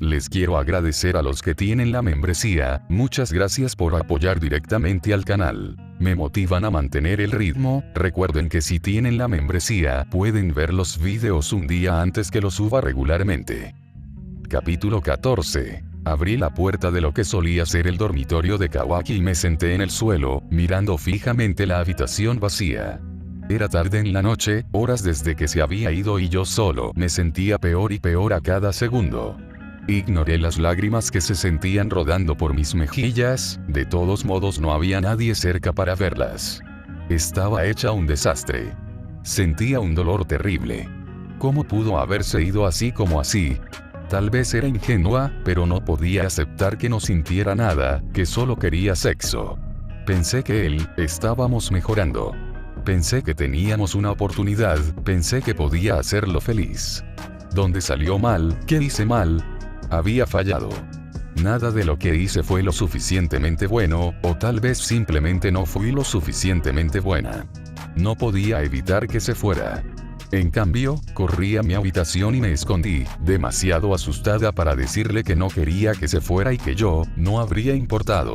Les quiero agradecer a los que tienen la membresía, muchas gracias por apoyar directamente al canal. Me motivan a mantener el ritmo. Recuerden que si tienen la membresía, pueden ver los videos un día antes que los suba regularmente. Capítulo 14. Abrí la puerta de lo que solía ser el dormitorio de Kawaki y me senté en el suelo, mirando fijamente la habitación vacía. Era tarde en la noche, horas desde que se había ido y yo solo me sentía peor y peor a cada segundo. Ignoré las lágrimas que se sentían rodando por mis mejillas, de todos modos no había nadie cerca para verlas. Estaba hecha un desastre. Sentía un dolor terrible. ¿Cómo pudo haberse ido así como así? Tal vez era ingenua, pero no podía aceptar que no sintiera nada, que solo quería sexo. Pensé que estábamos mejorando. Pensé que teníamos una oportunidad, pensé que podía hacerlo feliz. ¿Dónde salió mal? ¿Qué hice mal? Había fallado. Nada de lo que hice fue lo suficientemente bueno, o tal vez simplemente no fui lo suficientemente buena. No podía evitar que se fuera. En cambio, corrí a mi habitación y me escondí, demasiado asustada para decirle que no quería que se fuera y que yo no habría importado.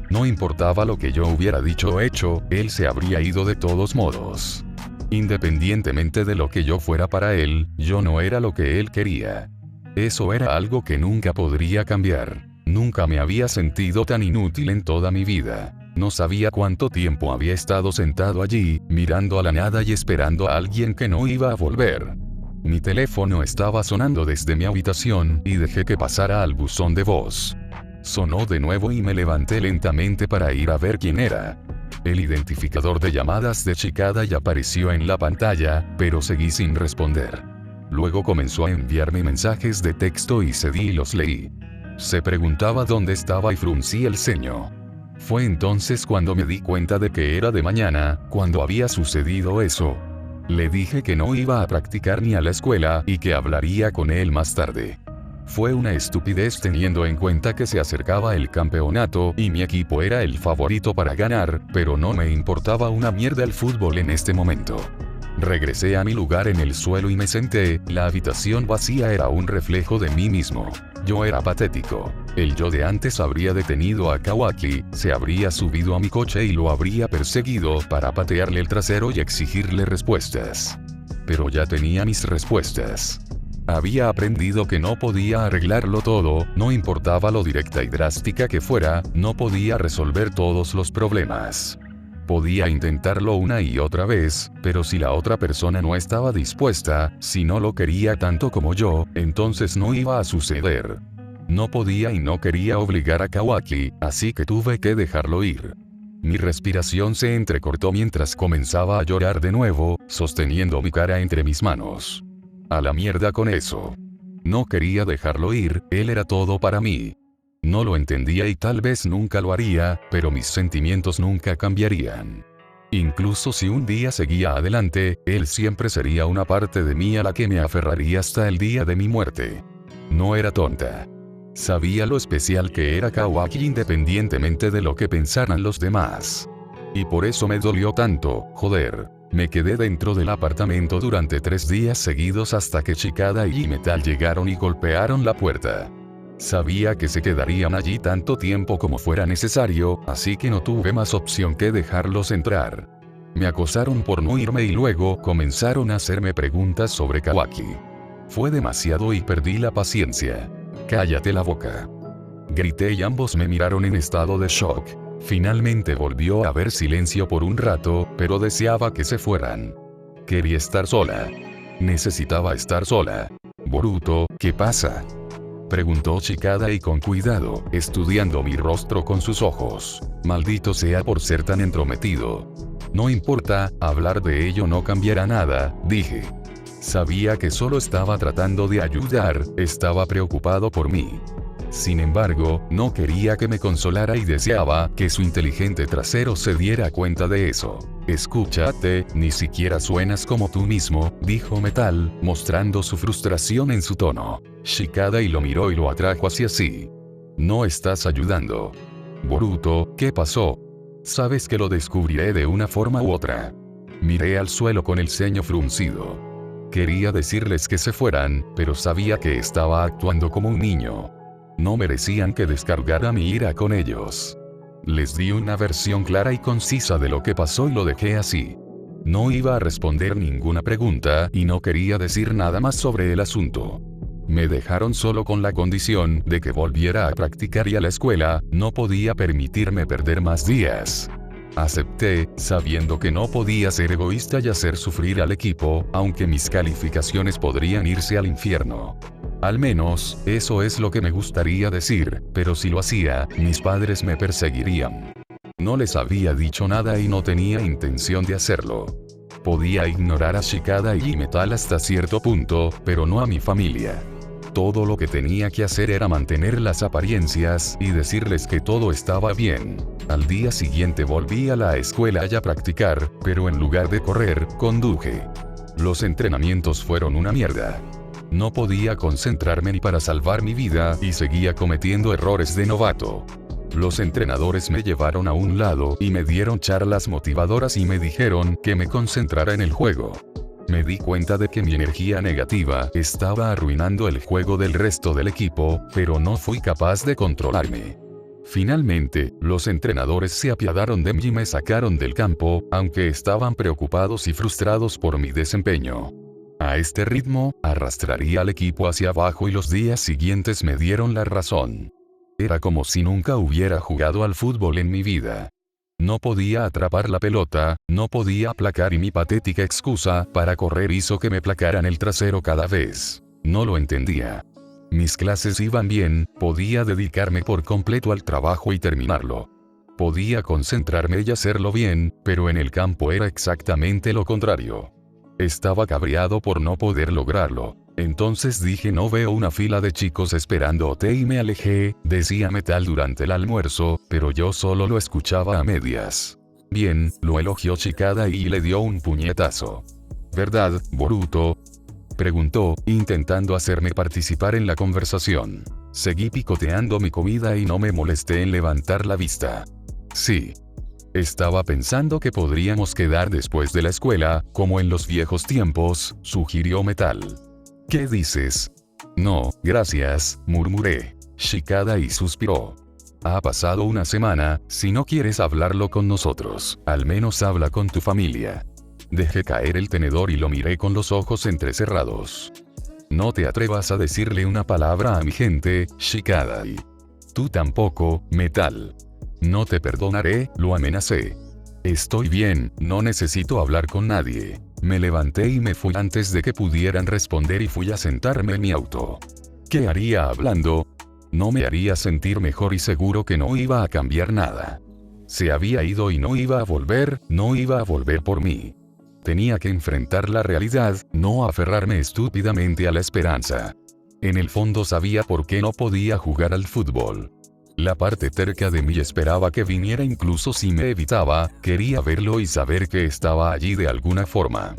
No importaba lo que yo hubiera dicho o hecho, él se habría ido de todos modos. Independientemente de lo que yo fuera para él, yo no era lo que él quería. Eso era algo que nunca podría cambiar. Nunca me había sentido tan inútil en toda mi vida. No sabía cuánto tiempo había estado sentado allí, mirando a la nada y esperando a alguien que no iba a volver. Mi teléfono estaba sonando desde mi habitación y dejé que pasara al buzón de voz. Sonó de nuevo y me levanté lentamente para ir a ver quién era. El identificador de llamadas de Chikadai apareció en la pantalla, pero seguí sin responder. Luego comenzó a enviarme mensajes de texto y cedí y los leí. Se preguntaba dónde estaba y fruncí el ceño. Fue entonces cuando me di cuenta de que era de mañana, cuando había sucedido eso. Le dije que no iba a practicar ni a la escuela y que hablaría con él más tarde. Fue una estupidez teniendo en cuenta que se acercaba el campeonato y mi equipo era el favorito para ganar, pero no me importaba una mierda el fútbol en este momento. Regresé a mi lugar en el suelo y me senté. La habitación vacía era un reflejo de mí mismo. Yo era patético. El yo de antes habría detenido a Kawaki, se habría subido a mi coche y lo habría perseguido para patearle el trasero y exigirle respuestas. Pero ya tenía mis respuestas. Había aprendido que no podía arreglarlo todo, no importaba lo directa y drástica que fuera, no podía resolver todos los problemas. Podía intentarlo una y otra vez, pero si la otra persona no estaba dispuesta, si no lo quería tanto como yo, entonces no iba a suceder. No podía y no quería obligar a Kawaki, así que tuve que dejarlo ir. Mi respiración se entrecortó mientras comenzaba a llorar de nuevo, sosteniendo mi cara entre mis manos. A la mierda con eso. No quería dejarlo ir, él era todo para mí. No lo entendía y tal vez nunca lo haría, pero mis sentimientos nunca cambiarían. Incluso si un día seguía adelante, él siempre sería una parte de mí a la que me aferraría hasta el día de mi muerte. No era tonta. Sabía lo especial que era Kawaki independientemente de lo que pensaran los demás. Y por eso me dolió tanto, joder. Me quedé dentro del apartamento durante 3 días seguidos hasta que Chikadai y Metal llegaron y golpearon la puerta. Sabía que se quedarían allí tanto tiempo como fuera necesario, así que no tuve más opción que dejarlos entrar. Me acosaron por no irme y luego comenzaron a hacerme preguntas sobre Kawaki. Fue demasiado y perdí la paciencia. «Cállate la boca», grité y ambos me miraron en estado de shock. Finalmente volvió a haber silencio por un rato, pero deseaba que se fueran. Quería estar sola. Necesitaba estar sola. «Boruto, ¿qué pasa?», preguntó Chikadai con cuidado, estudiando mi rostro con sus ojos. Maldito sea por ser tan entrometido. «No importa, hablar de ello no cambiará nada», dije. Sabía que solo estaba tratando de ayudar, estaba preocupado por mí. Sin embargo, no quería que me consolara y deseaba que su inteligente trasero se diera cuenta de eso. «Escúchate, ni siquiera suenas como tú mismo», dijo Metal, mostrando su frustración en su tono. Chikadai lo miró y lo atrajo hacia sí. «No estás ayudando». «Boruto, ¿qué pasó?». «Sabes que lo descubriré de una forma u otra». Miré al suelo con el ceño fruncido. Quería decirles que se fueran, pero sabía que estaba actuando como un niño. No merecían que descargara mi ira con ellos. Les di una versión clara y concisa de lo que pasó y lo dejé así. No iba a responder ninguna pregunta y no quería decir nada más sobre el asunto. Me dejaron solo con la condición de que volviera a practicar y a la escuela, no podía permitirme perder más días. Acepté, sabiendo que no podía ser egoísta y hacer sufrir al equipo, aunque mis calificaciones podrían irse al infierno. Al menos, eso es lo que me gustaría decir, pero si lo hacía, mis padres me perseguirían. No les había dicho nada y no tenía intención de hacerlo. Podía ignorar a Shikada y Metal hasta cierto punto, pero no a mi familia. Todo lo que tenía que hacer era mantener las apariencias y decirles que todo estaba bien. Al día siguiente volví a la escuela y a practicar, pero en lugar de correr, conduje. Los entrenamientos fueron una mierda. No podía concentrarme ni para salvar mi vida y seguía cometiendo errores de novato. Los entrenadores me llevaron a un lado y me dieron charlas motivadoras y me dijeron que me concentrara en el juego. Me di cuenta de que mi energía negativa estaba arruinando el juego del resto del equipo, pero no fui capaz de controlarme. Finalmente, los entrenadores se apiadaron de mí y me sacaron del campo, aunque estaban preocupados y frustrados por mi desempeño. A este ritmo, arrastraría al equipo hacia abajo y los días siguientes me dieron la razón. Era como si nunca hubiera jugado al fútbol en mi vida. No podía atrapar la pelota, no podía aplacar y mi patética excusa para correr hizo que me placaran el trasero cada vez. No lo entendía. Mis clases iban bien, podía dedicarme por completo al trabajo y terminarlo. Podía concentrarme y hacerlo bien, pero en el campo era exactamente lo contrario. Estaba cabreado por no poder lograrlo. Entonces dije no veo una fila de chicos esperándote y me alejé, decía Metal durante el almuerzo, pero yo solo lo escuchaba a medias. Bien, lo elogió Shikada y le dio un puñetazo. ¿Verdad, Boruto?, preguntó, intentando hacerme participar en la conversación. Seguí picoteando mi comida y no me molesté en levantar la vista. Sí. Estaba pensando que podríamos quedar después de la escuela, como en los viejos tiempos, sugirió Metal. ¿Qué dices? No, gracias, murmuré. Shikada y suspiró. Ha pasado una semana, si no quieres hablarlo con nosotros, al menos habla con tu familia. Dejé caer el tenedor y lo miré con los ojos entrecerrados. No te atrevas a decirle una palabra a mi gente, Shikada. Tú tampoco, Metal. No te perdonaré, lo amenacé. Estoy bien, no necesito hablar con nadie. Me levanté y me fui antes de que pudieran responder y fui a sentarme en mi auto. ¿Qué haría hablando? No me haría sentir mejor y seguro que no iba a cambiar nada. Se había ido y no iba a volver, no iba a volver por mí. Tenía que enfrentar la realidad, no aferrarme estúpidamente a la esperanza. En el fondo sabía por qué no podía jugar al fútbol. La parte terca de mí esperaba que viniera incluso si me evitaba, quería verlo y saber que estaba allí de alguna forma.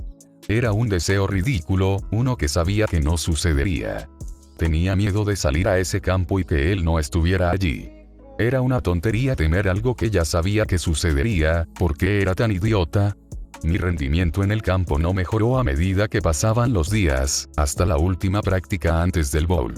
Era un deseo ridículo, uno que sabía que no sucedería. Tenía miedo de salir a ese campo y que él no estuviera allí. Era una tontería temer algo que ya sabía que sucedería, ¿por qué era tan idiota? Mi rendimiento en el campo no mejoró a medida que pasaban los días, hasta la última práctica antes del bowl.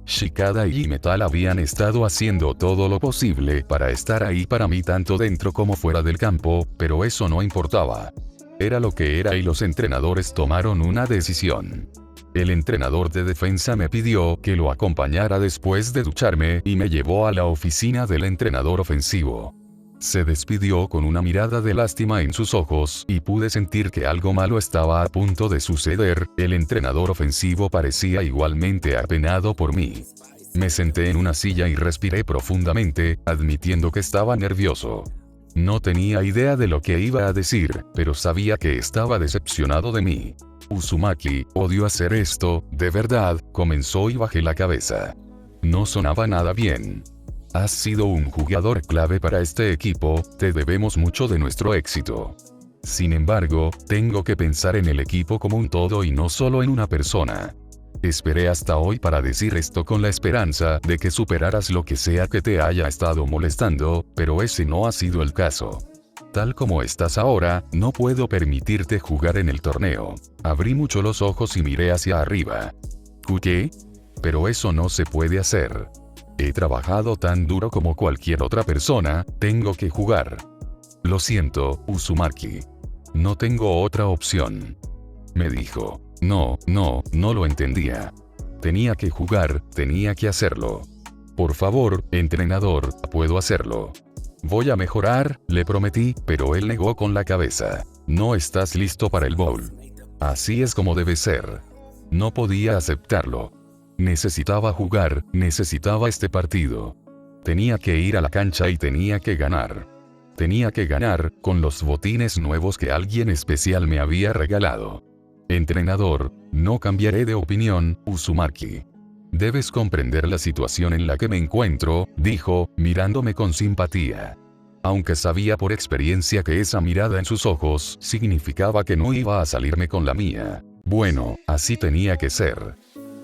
Shikada y Metal habían estado haciendo todo lo posible para estar ahí para mí tanto dentro como fuera del campo, pero eso no importaba. Era lo que era y los entrenadores tomaron una decisión. El entrenador de defensa me pidió que lo acompañara después de ducharme y me llevó a la oficina del entrenador ofensivo. Se despidió con una mirada de lástima en sus ojos y pude sentir que algo malo estaba a punto de suceder. El entrenador ofensivo parecía igualmente apenado por mí. Me senté en una silla y respiré profundamente, admitiendo que estaba nervioso. No tenía idea de lo que iba a decir, pero sabía que estaba decepcionado de mí. Uzumaki, odio hacer esto, de verdad, comenzó y bajé la cabeza. No sonaba nada bien. Has sido un jugador clave para este equipo, te debemos mucho de nuestro éxito. Sin embargo, tengo que pensar en el equipo como un todo y no solo en una persona. Esperé hasta hoy para decir esto con la esperanza de que superaras lo que sea que te haya estado molestando, pero ese no ha sido el caso. Tal como estás ahora, no puedo permitirte jugar en el torneo. Abrí mucho los ojos y miré hacia arriba. ¿Qué? Pero eso no se puede hacer. He trabajado tan duro como cualquier otra persona, tengo que jugar. Lo siento, Uzumaki. No tengo otra opción. Me dijo. No lo entendía. Tenía que jugar, tenía que hacerlo. Por favor, entrenador, puedo hacerlo. Voy a mejorar, le prometí, pero él negó con la cabeza. No estás listo para el bowl. Así es como debe ser. No podía aceptarlo. Necesitaba jugar, necesitaba este partido. Tenía que ir a la cancha y tenía que ganar. Tenía que ganar, con los botines nuevos que alguien especial me había regalado. Entrenador, no cambiaré de opinión, Uzumaki. Debes comprender la situación en la que me encuentro, dijo, mirándome con simpatía. Aunque sabía por experiencia que esa mirada en sus ojos significaba que no iba a salirme con la mía. Bueno, así tenía que ser.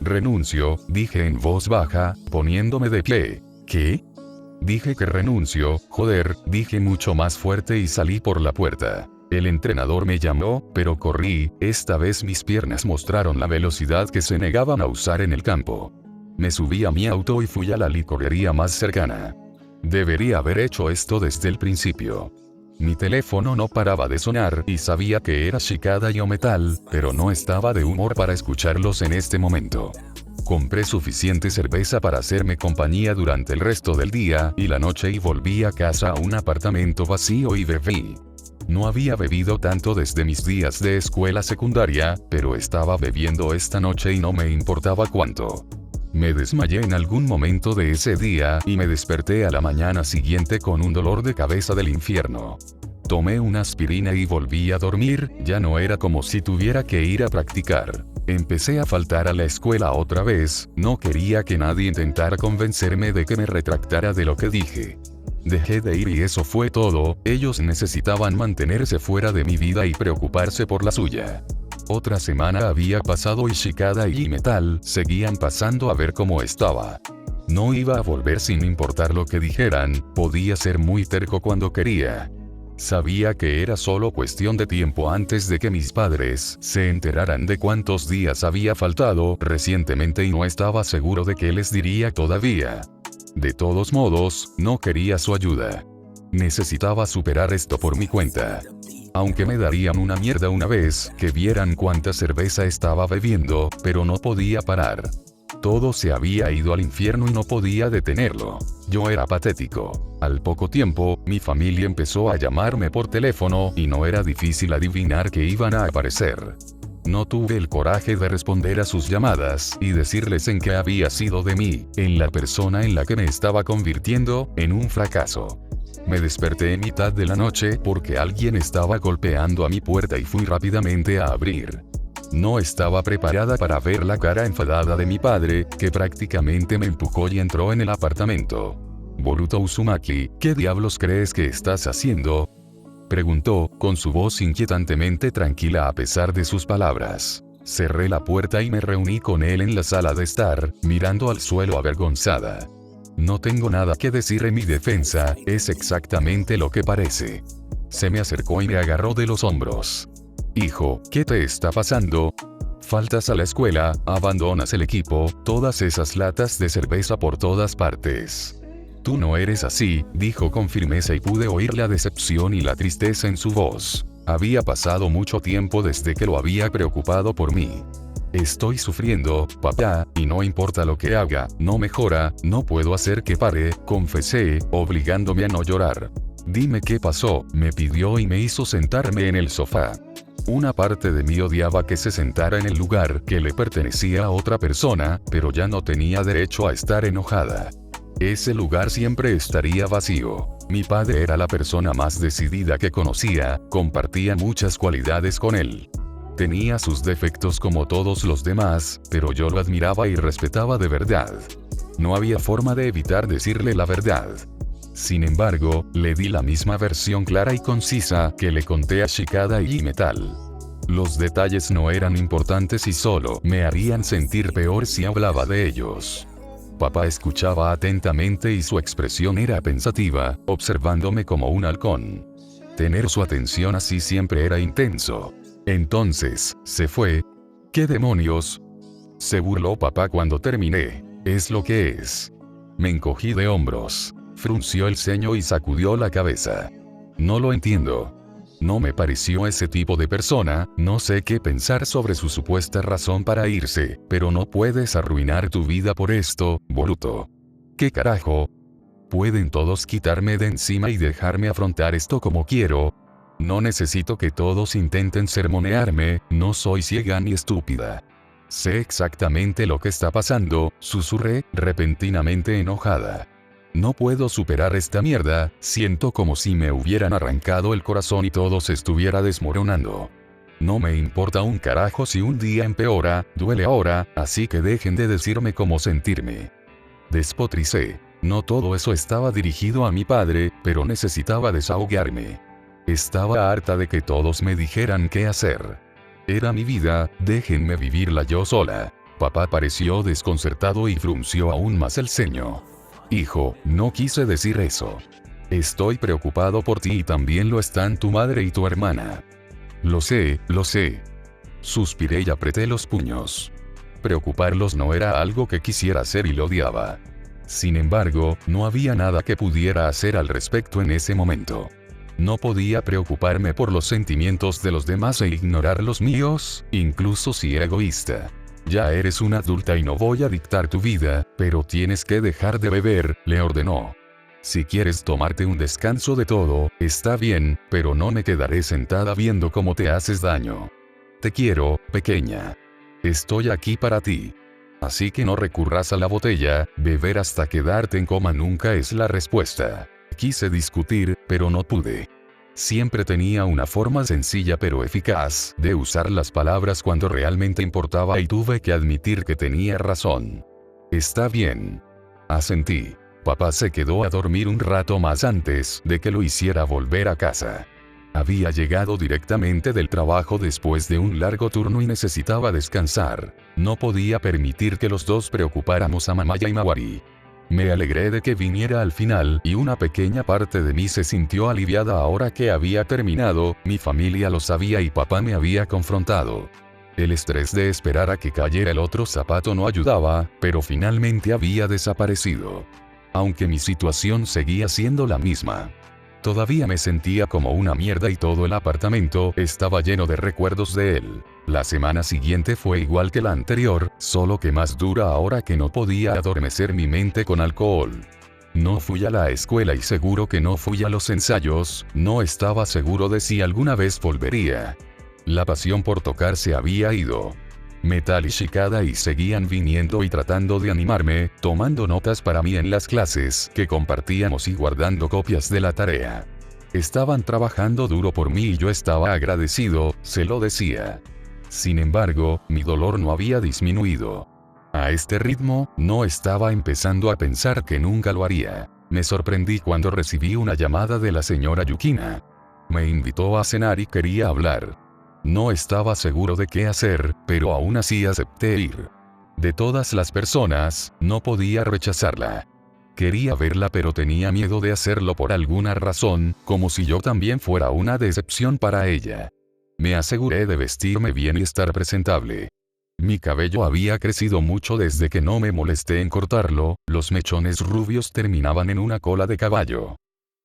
Renuncio, dije en voz baja, poniéndome de pie. ¿Qué? Dije que renuncio, joder, dije mucho más fuerte y salí por la puerta. El entrenador me llamó, pero corrí, esta vez mis piernas mostraron la velocidad que se negaban a usar en el campo. Me subí a mi auto y fui a la licorería más cercana. Debería haber hecho esto desde el principio. Mi teléfono no paraba de sonar y sabía que era Shikada y Ometal, pero no estaba de humor para escucharlos en este momento. Compré suficiente cerveza para hacerme compañía durante el resto del día y la noche y volví a casa a un apartamento vacío y bebí. No había bebido tanto desde mis días de escuela secundaria, pero estaba bebiendo esta noche y no me importaba cuánto. Me desmayé en algún momento de ese día y me desperté a la mañana siguiente con un dolor de cabeza del infierno. Tomé una aspirina y volví a dormir, ya no era como si tuviera que ir a practicar. Empecé a faltar a la escuela otra vez, no quería que nadie intentara convencerme de que me retractara de lo que dije. Dejé de ir y eso fue todo, ellos necesitaban mantenerse fuera de mi vida y preocuparse por la suya. Otra semana había pasado y Shikada y Metal seguían pasando a ver cómo estaba. No iba a volver sin importar lo que dijeran, podía ser muy terco cuando quería. Sabía que era solo cuestión de tiempo antes de que mis padres se enteraran de cuántos días había faltado recientemente y no estaba seguro de qué les diría todavía. De todos modos, no quería su ayuda. Necesitaba superar esto por mi cuenta. Aunque me darían una mierda una vez que vieran cuánta cerveza estaba bebiendo, pero no podía parar. Todo se había ido al infierno y no podía detenerlo. Yo era patético. Al poco tiempo, mi familia empezó a llamarme por teléfono y no era difícil adivinar que iban a aparecer. No tuve el coraje de responder a sus llamadas y decirles en qué había sido de mí, en la persona en la que me estaba convirtiendo, en un fracaso. Me desperté en mitad de la noche porque alguien estaba golpeando a mi puerta y fui rápidamente a abrir. No estaba preparada para ver la cara enfadada de mi padre, que prácticamente me empujó y entró en el apartamento. Boruto Uzumaki, ¿qué diablos crees que estás haciendo?, preguntó, con su voz inquietantemente tranquila a pesar de sus palabras. Cerré la puerta y me reuní con él en la sala de estar, mirando al suelo avergonzada. No tengo nada que decir en mi defensa, es exactamente lo que parece. Se me acercó y me agarró de los hombros. Hijo, ¿qué te está pasando? Faltas a la escuela, abandonas el equipo, todas esas latas de cerveza por todas partes. Tú no eres así, dijo con firmeza y pude oír la decepción y la tristeza en su voz. Había pasado mucho tiempo desde que lo había preocupado por mí. Estoy sufriendo, papá, y no importa lo que haga, no mejora, no puedo hacer que pare, confesé, obligándome a no llorar. Dime qué pasó, me pidió y me hizo sentarme en el sofá. Una parte de mí odiaba que se sentara en el lugar que le pertenecía a otra persona, pero ya no tenía derecho a estar enojada. Ese lugar siempre estaría vacío. Mi padre era la persona más decidida que conocía, compartía muchas cualidades con él. Tenía sus defectos como todos los demás, pero yo lo admiraba y respetaba de verdad. No había forma de evitar decirle la verdad. Sin embargo, le di la misma versión clara y concisa que le conté a Shikada y Metal. Los detalles no eran importantes y solo me harían sentir peor si hablaba de ellos. Papá escuchaba atentamente y su expresión era pensativa, observándome como un halcón. Tener su atención así siempre era intenso. Entonces, se fue. ¿Qué demonios? Se burló papá cuando terminé. Es lo que es. Me encogí de hombros. Frunció el ceño y sacudió la cabeza. No lo entiendo. No me pareció ese tipo de persona, no sé qué pensar sobre su supuesta razón para irse, pero no puedes arruinar tu vida por esto, Boruto. ¿Qué carajo? ¿Pueden todos quitarme de encima y dejarme afrontar esto como quiero? No necesito que todos intenten sermonearme, no soy ciega ni estúpida. Sé exactamente lo que está pasando, susurré, repentinamente enojada. No puedo superar esta mierda, siento como si me hubieran arrancado el corazón y todo se estuviera desmoronando. No me importa un carajo si un día empeora, duele ahora, así que dejen de decirme cómo sentirme. Despotricé. No todo eso estaba dirigido a mi padre, pero necesitaba desahogarme. Estaba harta de que todos me dijeran qué hacer. Era mi vida, déjenme vivirla yo sola. Papá pareció desconcertado y frunció aún más el ceño. Hijo, no quise decir eso. Estoy preocupado por ti y también lo están tu madre y tu hermana. Lo sé, lo sé. Suspiré y apreté los puños. Preocuparlos no era algo que quisiera hacer y lo odiaba. Sin embargo, no había nada que pudiera hacer al respecto en ese momento. No podía preocuparme por los sentimientos de los demás e ignorar los míos, incluso si era egoísta. Ya eres una adulta y no voy a dictar tu vida, pero tienes que dejar de beber, le ordenó. Si quieres tomarte un descanso de todo, está bien, pero no me quedaré sentada viendo cómo te haces daño. Te quiero, pequeña. Estoy aquí para ti. Así que no recurras a la botella, beber hasta quedarte en coma nunca es la respuesta. Quise discutir, pero no pude. Siempre tenía una forma sencilla pero eficaz de usar las palabras cuando realmente importaba y tuve que admitir que tenía razón. Está bien. Asentí. Papá se quedó a dormir un rato más antes de que lo hiciera volver a casa. Había llegado directamente del trabajo después de un largo turno y necesitaba descansar. No podía permitir que los dos preocupáramos a mamá y Mawari. Me alegré de que viniera al final y una pequeña parte de mí se sintió aliviada ahora que había terminado, mi familia lo sabía y papá me había confrontado. El estrés de esperar a que cayera el otro zapato no ayudaba, pero finalmente había desaparecido. Aunque mi situación seguía siendo la misma. Todavía me sentía como una mierda y todo el apartamento estaba lleno de recuerdos de él. La semana siguiente fue igual que la anterior, solo que más dura ahora que no podía adormecer mi mente con alcohol. No fui a la escuela y seguro que no fui a los ensayos, no estaba seguro de si alguna vez volvería. La pasión por tocar se había ido. Metal y Shikada seguían viniendo y tratando de animarme, tomando notas para mí en las clases que compartíamos y guardando copias de la tarea. Estaban trabajando duro por mí y yo estaba agradecido, se lo decía. Sin embargo, mi dolor no había disminuido. A este ritmo, no estaba empezando a pensar que nunca lo haría. Me sorprendí cuando recibí una llamada de la señora Yukina. Me invitó a cenar y quería hablar. No estaba seguro de qué hacer, pero aún así acepté ir. De todas las personas, no podía rechazarla. Quería verla pero tenía miedo de hacerlo por alguna razón, como si yo también fuera una decepción para ella. Me aseguré de vestirme bien y estar presentable. Mi cabello había crecido mucho desde que no me molesté en cortarlo, los mechones rubios terminaban en una cola de caballo.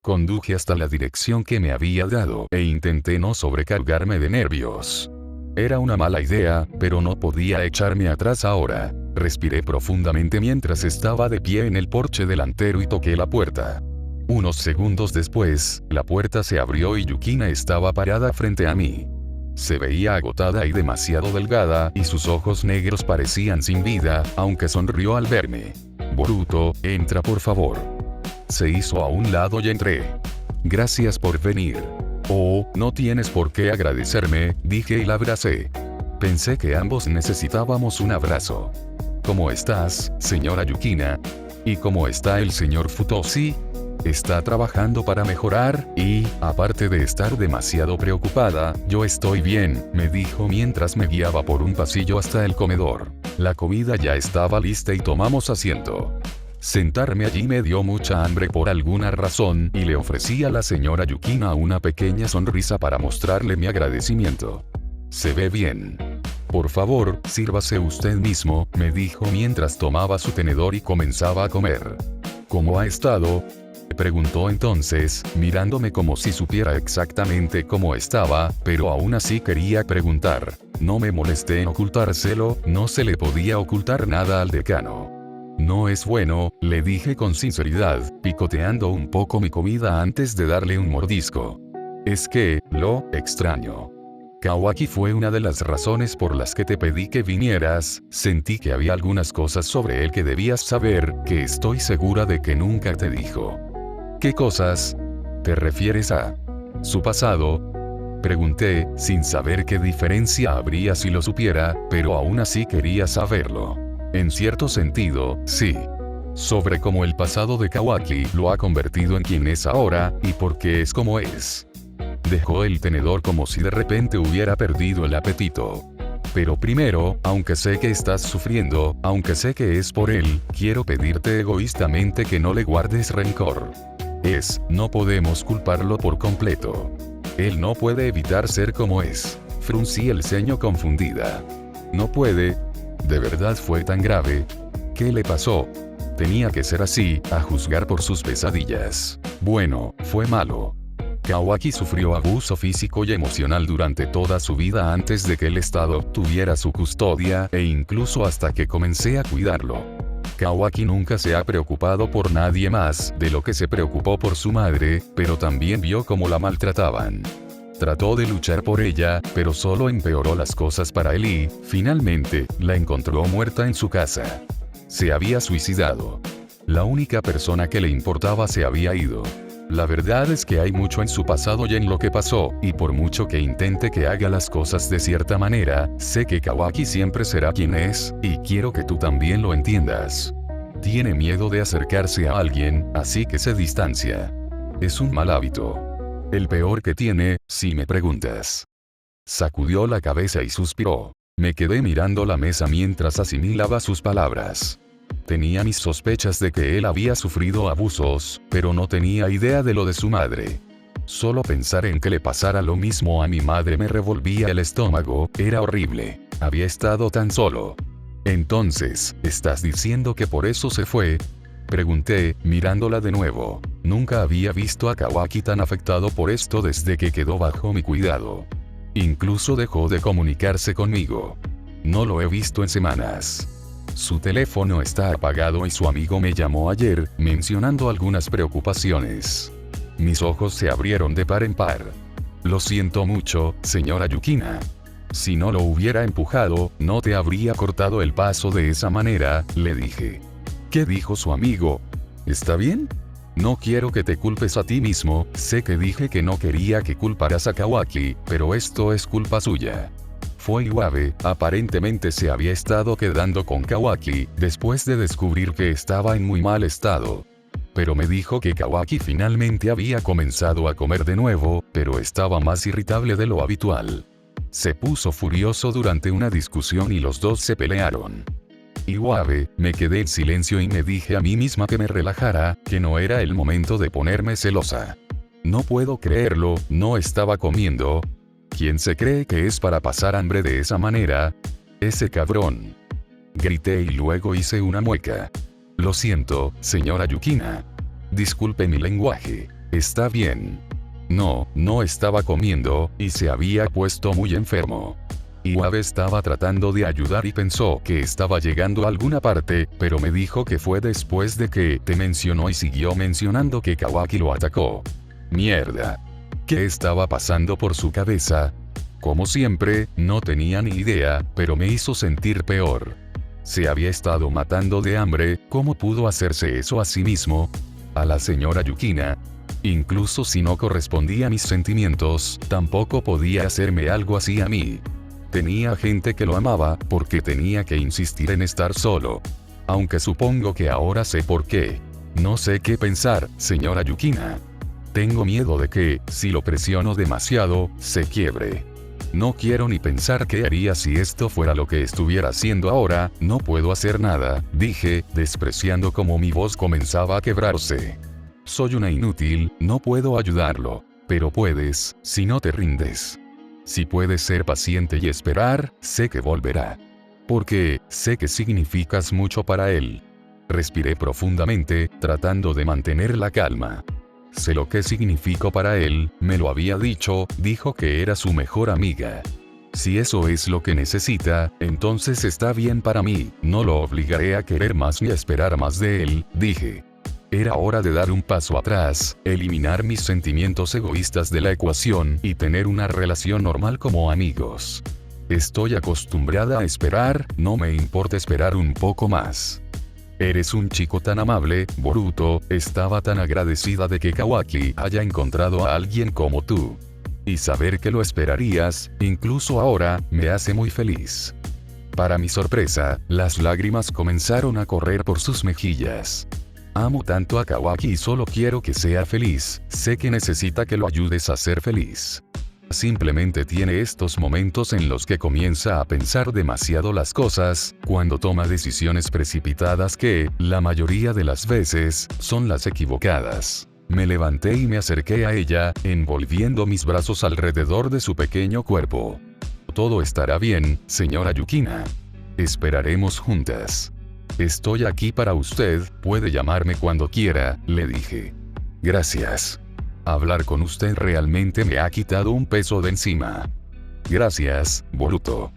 Conduje hasta la dirección que me había dado e intenté no sobrecargarme de nervios. Era una mala idea, pero no podía echarme atrás ahora. Respiré profundamente mientras estaba de pie en el porche delantero y toqué la puerta. Unos segundos después, la puerta se abrió y Yukina estaba parada frente a mí. Se veía agotada y demasiado delgada, y sus ojos negros parecían sin vida, aunque sonrió al verme. Boruto, entra por favor. Se hizo a un lado y entré. Gracias por venir. Oh, no tienes por qué agradecerme, dije y la abracé. Pensé que ambos necesitábamos un abrazo. ¿Cómo estás, señora Yukina? ¿Y cómo está el señor Futoshi? Está trabajando para mejorar, y, aparte de estar demasiado preocupada, yo estoy bien, me dijo mientras me guiaba por un pasillo hasta el comedor. La comida ya estaba lista y tomamos asiento. Sentarme allí me dio mucha hambre por alguna razón y le ofrecí a la señora Yukina una pequeña sonrisa para mostrarle mi agradecimiento. Se ve bien. Por favor, sírvase usted mismo, me dijo mientras tomaba su tenedor y comenzaba a comer. ¿Cómo ha estado?, preguntó entonces, mirándome como si supiera exactamente cómo estaba, pero aún así quería preguntar. No me molesté en ocultárselo, no se le podía ocultar nada al decano. No es bueno, le dije con sinceridad, picoteando un poco mi comida antes de darle un mordisco. Es que, lo extraño. Kawaki fue una de las razones por las que te pedí que vinieras, sentí que había algunas cosas sobre él que debías saber, que estoy segura de que nunca te dijo. ¿Qué cosas? ¿Te refieres a su pasado? Pregunté, sin saber qué diferencia habría si lo supiera, pero aún así quería saberlo. En cierto sentido, sí. Sobre cómo el pasado de Kawaki lo ha convertido en quien es ahora, y por qué es como es. Dejó el tenedor como si de repente hubiera perdido el apetito. Pero primero, aunque sé que estás sufriendo, aunque sé que es por él, quiero pedirte egoístamente que no le guardes rencor. No podemos culparlo por completo. Él no puede evitar ser como es. Fruncí el ceño confundida. No puede. ¿De verdad fue tan grave? ¿Qué le pasó? Tenía que ser así, a juzgar por sus pesadillas. Bueno, fue malo. Kawaki sufrió abuso físico y emocional durante toda su vida antes de que el Estado tuviera su custodia e incluso hasta que comencé a cuidarlo. Kawaki nunca se ha preocupado por nadie más de lo que se preocupó por su madre, pero también vio cómo la maltrataban. Trató de luchar por ella, pero solo empeoró las cosas para él y, finalmente, la encontró muerta en su casa. Se había suicidado. La única persona que le importaba se había ido. La verdad es que hay mucho en su pasado y en lo que pasó, y por mucho que intente que haga las cosas de cierta manera, sé que Kawaki siempre será quien es, y quiero que tú también lo entiendas. Tiene miedo de acercarse a alguien, así que se distancia. Es un mal hábito. El peor que tiene, si me preguntas. Sacudió la cabeza y suspiró. Me quedé mirando la mesa mientras asimilaba sus palabras. Tenía mis sospechas de que él había sufrido abusos, pero no tenía idea de lo de su madre. Solo pensar en que le pasara lo mismo a mi madre me revolvía el estómago, era horrible. Había estado tan solo. Entonces, ¿estás diciendo que por eso se fue? Pregunté, mirándola de nuevo. Nunca había visto a Kawaki tan afectado por esto desde que quedó bajo mi cuidado. Incluso dejó de comunicarse conmigo. No lo he visto en semanas. Su teléfono está apagado y su amigo me llamó ayer, mencionando algunas preocupaciones. Mis ojos se abrieron de par en par. Lo siento mucho, señora Yukina. Si no lo hubiera empujado, no te habría cortado el paso de esa manera, le dije. ¿Qué dijo su amigo? ¿Está bien? No quiero que te culpes a ti mismo, sé que dije que no quería que culparas a Kawaki, pero esto es culpa suya. Fue Iwabe, aparentemente se había estado quedando con Kawaki, después de descubrir que estaba en muy mal estado. Pero me dijo que Kawaki finalmente había comenzado a comer de nuevo, pero estaba más irritable de lo habitual. Se puso furioso durante una discusión y los dos se pelearon. Iwabe, me quedé en silencio y me dije a mí misma que me relajara, que no era el momento de ponerme celosa. No puedo creerlo, no estaba comiendo. ¿Quién se cree que es para pasar hambre de esa manera? Ese cabrón. Grité y luego hice una mueca. Lo siento, señora Yukina. Disculpe mi lenguaje. Está bien. No estaba comiendo, y se había puesto muy enfermo. Iwabe estaba tratando de ayudar y pensó que estaba llegando a alguna parte, pero me dijo que fue después de que te mencionó y siguió mencionando que Kawaki lo atacó. Mierda. ¿Qué estaba pasando por su cabeza? Como siempre, no tenía ni idea, pero me hizo sentir peor. Se había estado matando de hambre, ¿cómo pudo hacerse eso a sí mismo? A la señora Yukina. Incluso si no correspondía a mis sentimientos, tampoco podía hacerme algo así a mí. Tenía gente que lo amaba, porque tenía que insistir en estar solo. Aunque supongo que ahora sé por qué. No sé qué pensar, señora Yukina. Tengo miedo de que, si lo presiono demasiado, se quiebre. No quiero ni pensar qué haría si esto fuera lo que estuviera haciendo ahora, no puedo hacer nada, dije, despreciando cómo mi voz comenzaba a quebrarse. Soy una inútil, no puedo ayudarlo. Pero puedes, si no te rindes. Si puedes ser paciente y esperar, sé que volverá. Porque, sé que significas mucho para él. Respiré profundamente, tratando de mantener la calma. Sé lo que significo para él, me lo había dicho, dijo que era su mejor amiga. Si eso es lo que necesita, entonces está bien para mí, no lo obligaré a querer más ni a esperar más de él, dije. Era hora de dar un paso atrás, eliminar mis sentimientos egoístas de la ecuación y tener una relación normal como amigos. Estoy acostumbrada a esperar, no me importa esperar un poco más. Eres un chico tan amable, Boruto, estaba tan agradecida de que Kawaki haya encontrado a alguien como tú. Y saber que lo esperarías, incluso ahora, me hace muy feliz. Para mi sorpresa, las lágrimas comenzaron a correr por sus mejillas. Amo tanto a Kawaki y solo quiero que sea feliz, sé que necesita que lo ayudes a ser feliz. Simplemente tiene estos momentos en los que comienza a pensar demasiado las cosas, cuando toma decisiones precipitadas que, la mayoría de las veces, son las equivocadas. Me levanté y me acerqué a ella, envolviendo mis brazos alrededor de su pequeño cuerpo. Todo estará bien, señora Yukina. Esperaremos juntas. Estoy aquí para usted, puede llamarme cuando quiera, le dije. Gracias. Hablar con usted realmente me ha quitado un peso de encima. Gracias, Boruto.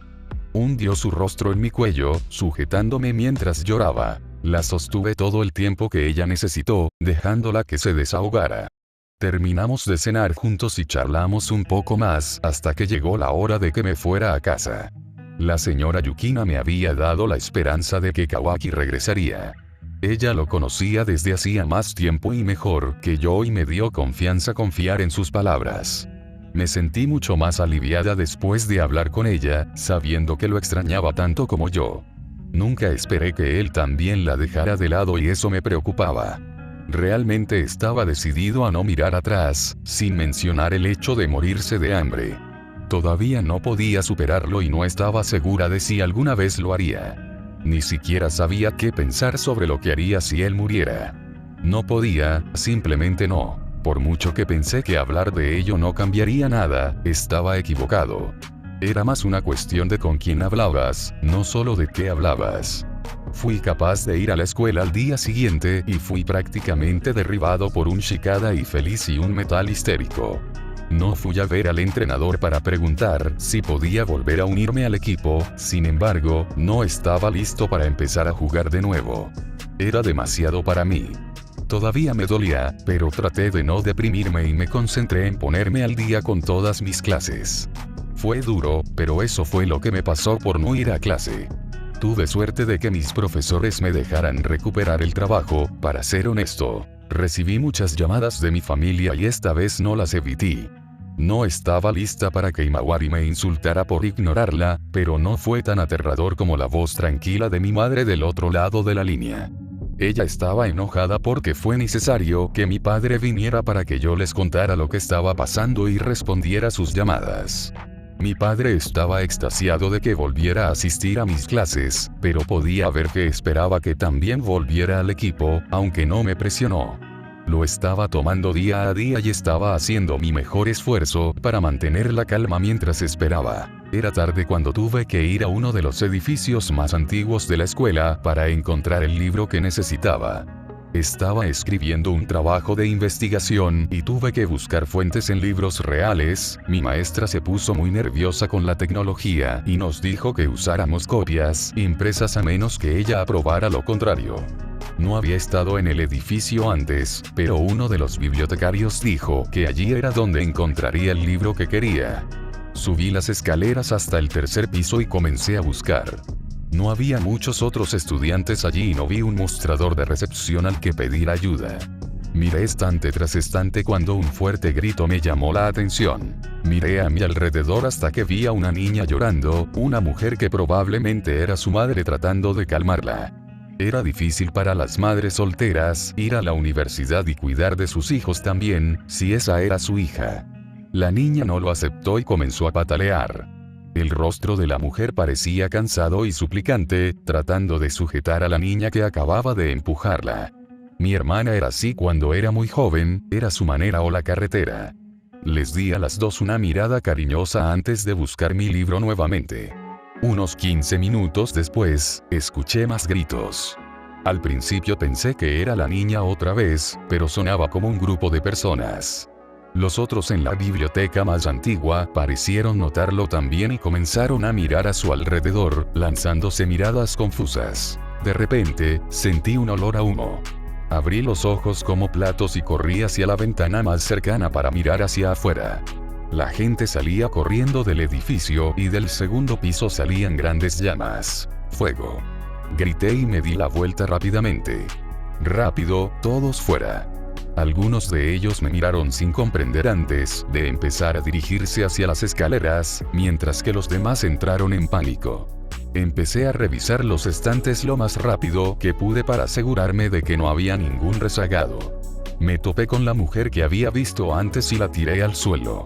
Hundió su rostro en mi cuello, sujetándome mientras lloraba. La sostuve todo el tiempo que ella necesitó, dejándola que se desahogara. Terminamos de cenar juntos y charlamos un poco más hasta que llegó la hora de que me fuera a casa. La señora Yukina me había dado la esperanza de que Kawaki regresaría. Ella lo conocía desde hacía más tiempo y mejor que yo y me dio confianza confiar en sus palabras. Me sentí mucho más aliviada después de hablar con ella, sabiendo que lo extrañaba tanto como yo. Nunca esperé que él también la dejara de lado y eso me preocupaba. Realmente estaba decidido a no mirar atrás, sin mencionar el hecho de morirse de hambre. Todavía no podía superarlo y no estaba segura de si alguna vez lo haría. Ni siquiera sabía qué pensar sobre lo que haría si él muriera. No podía, simplemente no. Por mucho que pensé que hablar de ello no cambiaría nada, estaba equivocado. Era más una cuestión de con quién hablabas, no solo de qué hablabas. Fui capaz de ir a la escuela al día siguiente y fui prácticamente derribado por un Shikada y feliz y un metal histérico. No fui a ver al entrenador para preguntar si podía volver a unirme al equipo, sin embargo, no estaba listo para empezar a jugar de nuevo. Era demasiado para mí. Todavía me dolía, pero traté de no deprimirme y me concentré en ponerme al día con todas mis clases. Fue duro, pero eso fue lo que me pasó por no ir a clase. Tuve suerte de que mis profesores me dejaran recuperar el trabajo, para ser honesto. Recibí muchas llamadas de mi familia y esta vez no las evité. No estaba lista para que Imawari me insultara por ignorarla, pero no fue tan aterrador como la voz tranquila de mi madre del otro lado de la línea. Ella estaba enojada porque fue necesario que mi padre viniera para que yo les contara lo que estaba pasando y respondiera sus llamadas. Mi padre estaba extasiado de que volviera a asistir a mis clases, pero podía ver que esperaba que también volviera al equipo, aunque no me presionó. Lo estaba tomando día a día y estaba haciendo mi mejor esfuerzo para mantener la calma mientras esperaba. Era tarde cuando tuve que ir a uno de los edificios más antiguos de la escuela para encontrar el libro que necesitaba. Estaba escribiendo un trabajo de investigación y tuve que buscar fuentes en libros reales. Mi maestra se puso muy nerviosa con la tecnología y nos dijo que usáramos copias impresas a menos que ella aprobara lo contrario. No había estado en el edificio antes, pero uno de los bibliotecarios dijo que allí era donde encontraría el libro que quería. Subí las escaleras hasta el tercer piso y comencé a buscar. No había muchos otros estudiantes allí y no vi un mostrador de recepción al que pedir ayuda. Miré estante tras estante cuando un fuerte grito me llamó la atención. Miré a mi alrededor hasta que vi a una niña llorando, una mujer que probablemente era su madre tratando de calmarla. Era difícil para las madres solteras ir a la universidad y cuidar de sus hijos también, si esa era su hija. La niña no lo aceptó y comenzó a patalear. El rostro de la mujer parecía cansado y suplicante, tratando de sujetar a la niña que acababa de empujarla. Mi hermana era así cuando era muy joven, era su manera o la carretera. Les di a las dos una mirada cariñosa antes de buscar mi libro nuevamente. Unos 15 minutos después, escuché más gritos. Al principio pensé que era la niña otra vez, pero sonaba como un grupo de personas. Los otros en la biblioteca más antigua parecieron notarlo también y comenzaron a mirar a su alrededor, lanzándose miradas confusas. De repente, sentí un olor a humo. Abrí los ojos como platos y corrí hacia la ventana más cercana para mirar hacia afuera. La gente salía corriendo del edificio y del segundo piso salían grandes llamas. ¡Fuego! Grité y me di la vuelta rápidamente. ¡Rápido, todos fuera! Algunos de ellos me miraron sin comprender antes de empezar a dirigirse hacia las escaleras, mientras que los demás entraron en pánico. Empecé a revisar los estantes lo más rápido que pude para asegurarme de que no había ningún rezagado. Me topé con la mujer que había visto antes y la tiré al suelo.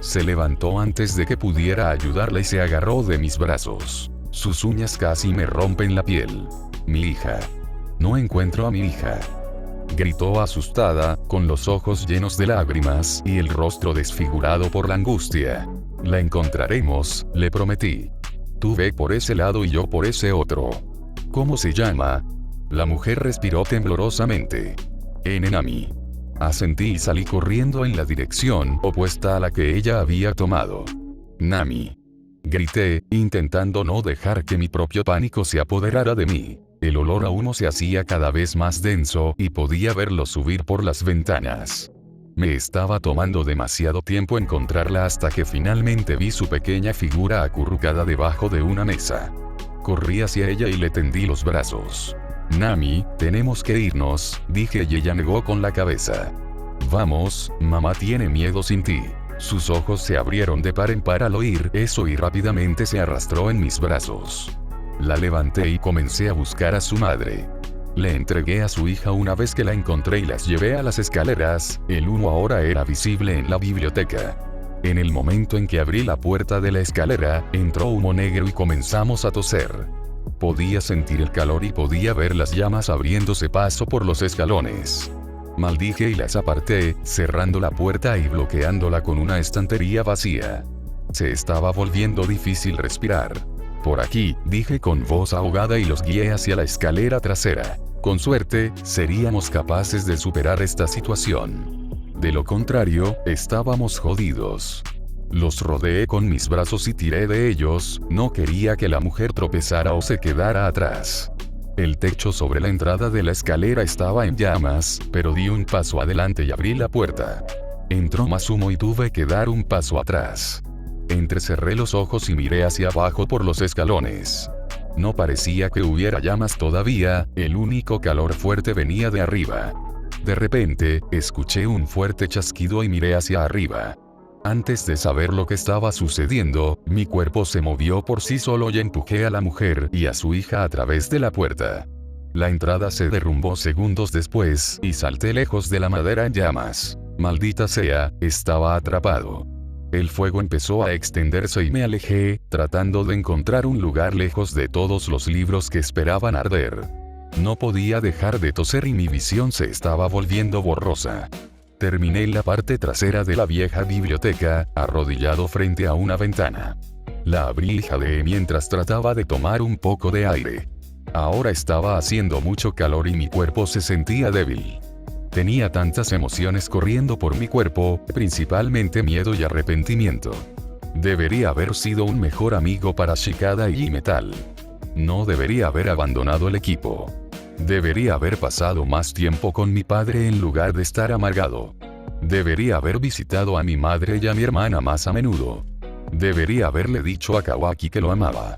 Se levantó antes de que pudiera ayudarla y se agarró de mis brazos. Sus uñas casi me rompen la piel. Mi hija. No encuentro a mi hija. Gritó asustada, con los ojos llenos de lágrimas y el rostro desfigurado por la angustia. La encontraremos, le prometí. Tú ve por ese lado y yo por ese otro. ¿Cómo se llama? La mujer respiró temblorosamente. Nami. Asentí y salí corriendo en la dirección opuesta a la que ella había tomado. Nami. Grité, intentando no dejar que mi propio pánico se apoderara de mí. El olor a humo se hacía cada vez más denso y podía verlo subir por las ventanas. Me estaba tomando demasiado tiempo encontrarla hasta que finalmente vi su pequeña figura acurrucada debajo de una mesa. Corrí hacia ella y le tendí los brazos. Nami, tenemos que irnos, dije y ella negó con la cabeza. Vamos, mamá tiene miedo sin ti. Sus ojos se abrieron de par en par al oír eso y rápidamente se arrastró en mis brazos. La levanté y comencé a buscar a su madre. Le entregué a su hija una vez que la encontré y las llevé a las escaleras. El humo ahora era visible en la biblioteca. En el momento en que abrí la puerta de la escalera, entró humo negro y comenzamos a toser. Podía sentir el calor y podía ver las llamas abriéndose paso por los escalones. Maldije y las aparté, cerrando la puerta y bloqueándola con una estantería vacía. Se estaba volviendo difícil respirar. Por aquí, dije con voz ahogada y los guié hacia la escalera trasera. Con suerte, seríamos capaces de superar esta situación. De lo contrario, estábamos jodidos. Los rodeé con mis brazos y tiré de ellos, no quería que la mujer tropezara o se quedara atrás. El techo sobre la entrada de la escalera estaba en llamas, pero di un paso adelante y abrí la puerta. Entró más humo y tuve que dar un paso atrás. Entrecerré los ojos y miré hacia abajo por los escalones. No parecía que hubiera llamas todavía, el único calor fuerte venía de arriba. De repente, escuché un fuerte chasquido y miré hacia arriba. Antes de saber lo que estaba sucediendo, mi cuerpo se movió por sí solo y empujé a la mujer y a su hija a través de la puerta. La entrada se derrumbó segundos después y salté lejos de la madera en llamas. Maldita sea, estaba atrapado. El fuego empezó a extenderse y me alejé, tratando de encontrar un lugar lejos de todos los libros que esperaban arder. No podía dejar de toser y mi visión se estaba volviendo borrosa. Terminé en la parte trasera de la vieja biblioteca, arrodillado frente a una ventana. La abrí y jadeé mientras trataba de tomar un poco de aire. Ahora estaba haciendo mucho calor y mi cuerpo se sentía débil. Tenía tantas emociones corriendo por mi cuerpo, principalmente miedo y arrepentimiento. Debería haber sido un mejor amigo para Shikada y Metal. No debería haber abandonado el equipo. Debería haber pasado más tiempo con mi padre en lugar de estar amargado. Debería haber visitado a mi madre y a mi hermana más a menudo. Debería haberle dicho a Kawaki que lo amaba.